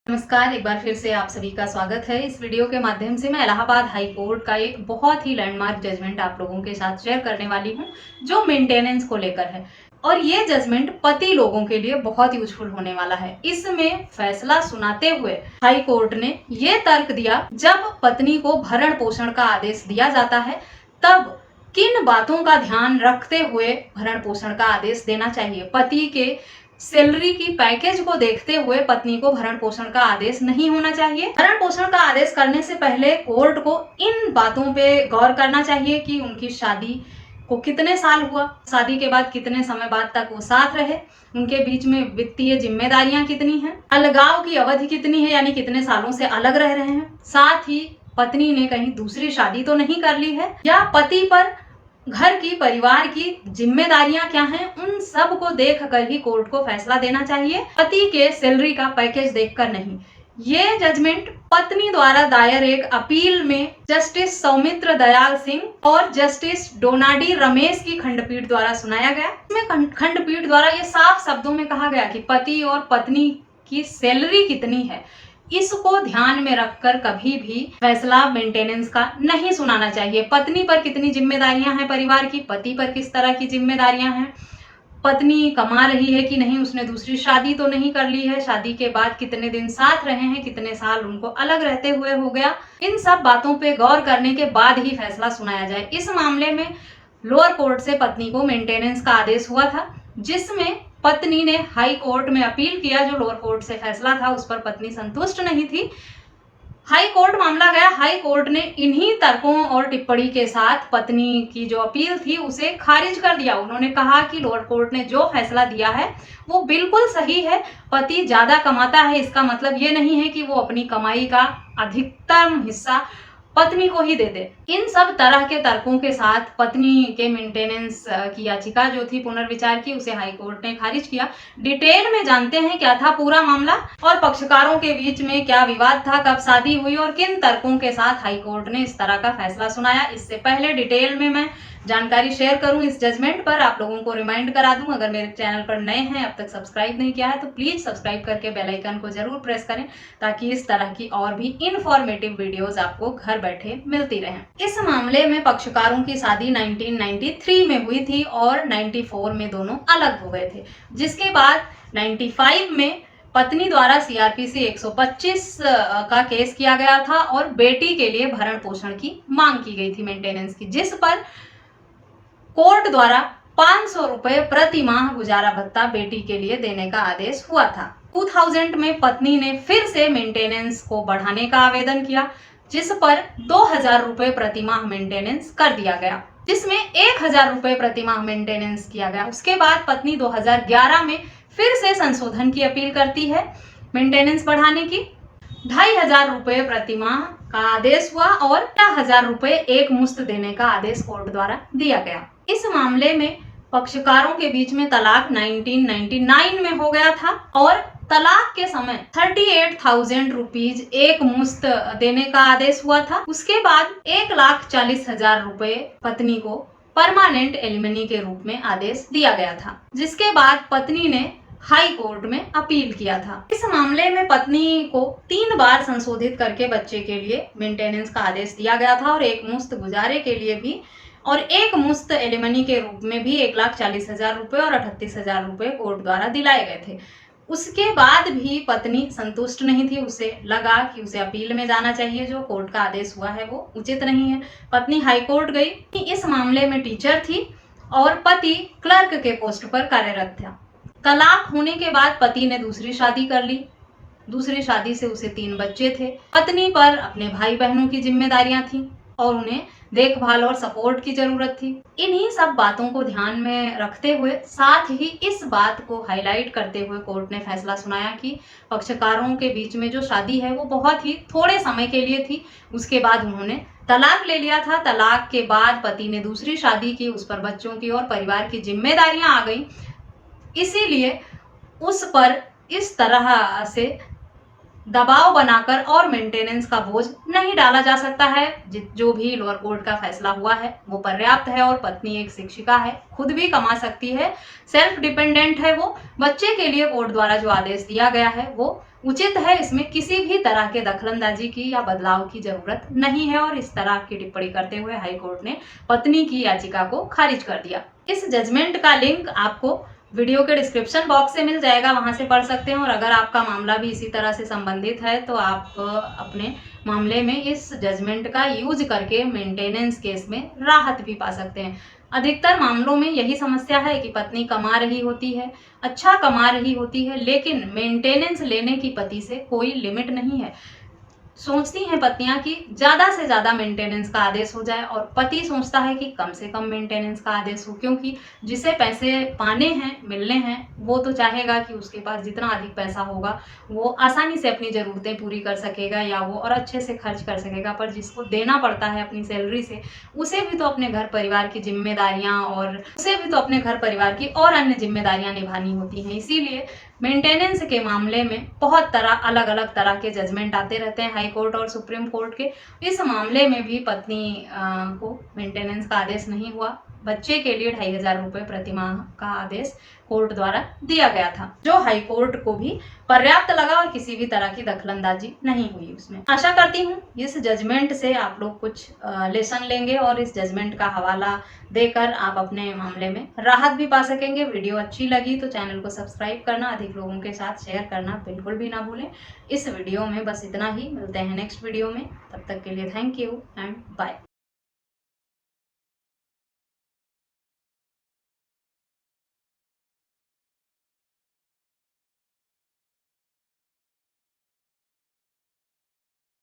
नमस्कार, एक बार फिर से आप सभी का स्वागत है। इस वीडियो के माध्यम से मैं इलाहाबाद हाई कोर्ट का एक बहुत ही लैंडमार्क जजमेंट आप लोगों के साथ शेयर करने वाली हूं, जो मेंटेनेंस को लेकर है। और ये जजमेंट पति लोगों के लिए बहुत यूजफुल होने वाला है। इसमें फैसला सुनाते हुए हाई कोर्ट ने ये तर्क दिया, जब पत्नी को भरण पोषण का आदेश दिया जाता है तब किन बातों का ध्यान रखते हुए भरण पोषण का आदेश देना चाहिए। पति के सैलरी की पैकेज को देखते हुए पत्नी को भरण पोषण का आदेश नहीं होना चाहिए। भरण पोषण का आदेश करने से पहले कोर्ट को इन बातों पे गौर करना चाहिए कि उनकी शादी को कितने साल हुआ, शादी के बाद कितने समय बाद तक वो साथ रहे, उनके बीच में वित्तीय जिम्मेदारियां कितनी हैं, अलगाव की अवधि कितनी है, यानी कितने सालों से अलग रह रहे हैं, साथ ही पत्नी ने कहीं दूसरी शादी तो नहीं कर ली है, या पति पर घर की परिवार की जिम्मेदारियां क्या हैं। उन सब को देखकर ही कोर्ट को फैसला देना चाहिए, पति के सैलरी का पैकेज देखकर नहीं। ये जजमेंट पत्नी द्वारा दायर एक अपील में जस्टिस सौमित्र दयाल सिंह और जस्टिस डोनाडी रमेश की खंडपीठ द्वारा सुनाया गया। इसमें खंडपीठ द्वारा ये साफ शब्दों में कहा गया कि पति और पत्नी की सैलरी कितनी है, इसको ध्यान में रखकर कभी भी फैसला मेंटेनेंस का नहीं सुनाना चाहिए। पत्नी पर कितनी जिम्मेदारियां हैं परिवार की, पति पर किस तरह की जिम्मेदारियां हैं, पत्नी कमा रही है कि नहीं, उसने दूसरी शादी तो नहीं कर ली है, शादी के बाद कितने दिन साथ रहे हैं, कितने साल उनको अलग रहते हुए हो गया, इन सब बातों पे गौर करने के बाद ही फैसला सुनाया जाए। इस मामले में लोअर कोर्ट से पत्नी को मेंटेनेंस का आदेश हुआ था, जिसमें पत्नी ने हाई कोर्ट में अपील किया। जो लोअर कोर्ट से फैसला था उस पर पत्नी संतुष्ट नहीं थी। हाई कोर्ट मामला गया, हाई कोर्ट ने इन्हीं तर्कों और टिप्पणी के साथ पत्नी की जो अपील थी उसे खारिज कर दिया। उन्होंने कहा कि लोअर कोर्ट ने जो फैसला दिया है वो बिल्कुल सही है। पति ज्यादा कमाता है, इसका मतलब ये नहीं है कि वो अपनी कमाई का अधिकतम हिस्सा पत्नी को ही दे दे। इन सब तरह के तर्कों के साथ पत्नी के मेंटेनेंस की याचिका जो थी पुनर्विचार की, उसे हाई कोर्ट ने खारिज किया। डिटेल में जानते हैं क्या था पूरा मामला और पक्षकारों के बीच में क्या विवाद था, कब शादी हुई और किन तर्कों के साथ हाई कोर्ट ने इस तरह का फैसला सुनाया। इससे पहले डिटेल में मैं जानकारी शेयर करूं इस जजमेंट पर, आप लोगों को रिमाइंड करा दूं, अगर मेरे चैनल पर नए हैं, अब तक सब्सक्राइब नहीं किया है तो प्लीज सब्सक्राइब करके बेल आइकन को जरूर प्रेस करें, ताकि इस तरह की और भी इंफॉर्मेटिव वीडियोस आपको घर बैठे मिलती रहें। इस मामले में पक्षकारों की शादी 1993 में हुई थी और 94 में दोनों अलग हो गए थे, जिसके बाद 95 में पत्नी द्वारा सीआरपीसी 125 का केस किया गया था और बेटी के लिए भरण पोषण की मांग की गई थी मेंटेनेंस की, जिस पर कोर्ट द्वारा 500 रुपए प्रति माह गुजारा भत्ता बेटी के लिए देने का आदेश हुआ था। 2000 में पत्नी ने फिर से मेंटेनेंस को बढ़ाने का आवेदन किया, जिस पर 2000 रुपए प्रति माह मेंटेनेंस कर दिया गया, जिसमें 1000 रुपए प्रति माह मेंटेनेंस किया गया। उसके बाद पत्नी 2011 में फिर से संशोधन की अपील करती है मेंटेनेंस बढ़ाने की। 2500 रुपए प्रति माह का आदेश हुआ और 1000 रुपए एक मुश्त देने का आदेश कोर्ट द्वारा दिया गया। इस मामले में पक्षकारों के बीच में तलाक 1999 में हो गया था और तलाक के समय 38,000 रुपीज एक मुश्त देने का आदेश हुआ था। उसके बाद 1,40,000 रुपए पत्नी को परमानेंट एलिमनी के रूप में आदेश दिया गया था, जिसके बाद पत्नी ने हाई कोर्ट में अपील किया था। इस मामले में पत्नी को 3 बार संशोधित करके बच्चे के लिए मेंटेनेंस का आदेश दिया गया था और एक मुश्त गुजारे के लिए भी और एक मुश्त एलिमनी के रूप में भी 1,40,000 रुपए और 38,000 रुपए कोर्ट द्वारा दिलाए गए थे। उसके बाद भी पत्नी संतुष्ट नहीं थी, उसे लगा कि उसे अपील में जाना चाहिए, जो कोर्ट का आदेश हुआ है वो उचित नहीं है। पत्नी हाई कोर्ट गई। इस मामले में टीचर थी और पति क्लर्क के पोस्ट पर कार्यरत था। तलाक होने के बाद पति ने दूसरी शादी कर ली। दूसरी शादी से उसे 3 बच्चे थे। पत्नी पर अपने भाई बहनों की जिम्मेदारियां थी और उन्हें देखभाल और सपोर्ट की जरूरत थी। इन्हीं सब बातों को ध्यान में रखते हुए, साथ ही इस बात को हाईलाइट करते हुए कोर्ट ने फैसला सुनाया कि पक्षकारों के बीच में जो शादी है वो बहुत ही थोड़े समय के लिए थी। उसके बाद उन्होंने तलाक ले लिया था। तलाक के बाद पति ने दूसरी शादी की, उस पर बच्चों की और परिवार की जिम्मेदारियां आ गई, इसीलिए उस पर इस तरह से दबाव बनाकर और मेंटेनेंस का बोझ नहीं डाला जा सकता है। जो भी लोअर कोर्ट का फैसला हुआ है वो पर्याप्त है और पत्नी एक शिक्षिका है, खुद भी कमा सकती है, सेल्फ डिपेंडेंट है वो। बच्चे के लिए कोर्ट द्वारा जो आदेश दिया गया है वो उचित है, इसमें किसी भी तरह के दखलंदाजी की या बदलाव की जरूरत नहीं है। और इस तरह की टिप्पणी करते हुए हाई कोर्ट ने पत्नी की याचिका को खारिज कर दिया। इस जजमेंट का लिंक आपको वीडियो के डिस्क्रिप्शन बॉक्स से मिल जाएगा, वहां से पढ़ सकते हैं। और अगर आपका मामला भी इसी तरह से संबंधित है तो आप अपने मामले में इस जजमेंट का यूज करके मेंटेनेंस केस में राहत भी पा सकते हैं। अधिकतर मामलों में यही समस्या है कि पत्नी कमा रही होती है, अच्छा कमा रही होती है, लेकिन मेंटेनेंस लेने की पति से कोई लिमिट नहीं है। सोचती हैं पत्नियां कि ज्यादा से ज्यादा मेंटेनेंस का आदेश हो जाए और पति सोचता है कि कम से कम मेंटेनेंस का आदेश हो, क्योंकि जिसे पैसे पाने हैं, मिलने हैं, वो तो चाहेगा कि उसके पास जितना अधिक पैसा होगा वो आसानी से अपनी ज़रूरतें पूरी कर सकेगा या वो और अच्छे से खर्च कर सकेगा। पर जिसको देना पड़ता है अपनी सैलरी से, उसे भी तो अपने घर परिवार की जिम्मेदारियां और उसे भी तो अपने घर परिवार की और अन्य जिम्मेदारियां निभानी होती हैं। इसीलिए मेंटेनेंस के मामले में बहुत अलग अलग तरह के जजमेंट आते रहते हैं हाई कोर्ट और सुप्रीम कोर्ट के। इस मामले में भी पत्नी को मेंटेनेंस का आदेश नहीं हुआ। बच्चे के लिए 2500 रुपये प्रति माह का आदेश कोर्ट द्वारा दिया गया था, जो हाई कोर्ट को भी पर्याप्त लगा और किसी भी तरह की दखलंदाजी नहीं हुई उसमें। आशा करती हूँ इस जजमेंट से आप लोग कुछ लेसन लेंगे और इस जजमेंट का हवाला देकर आप अपने मामले में राहत भी पा सकेंगे। वीडियो अच्छी लगी तो चैनल को सब्सक्राइब करना, अधिक लोगों के साथ शेयर करना बिल्कुल भी ना भूलें। इस वीडियो में बस इतना ही, मिलते हैं नेक्स्ट वीडियो में, तब तक के लिए थैंक यू एंड बाय।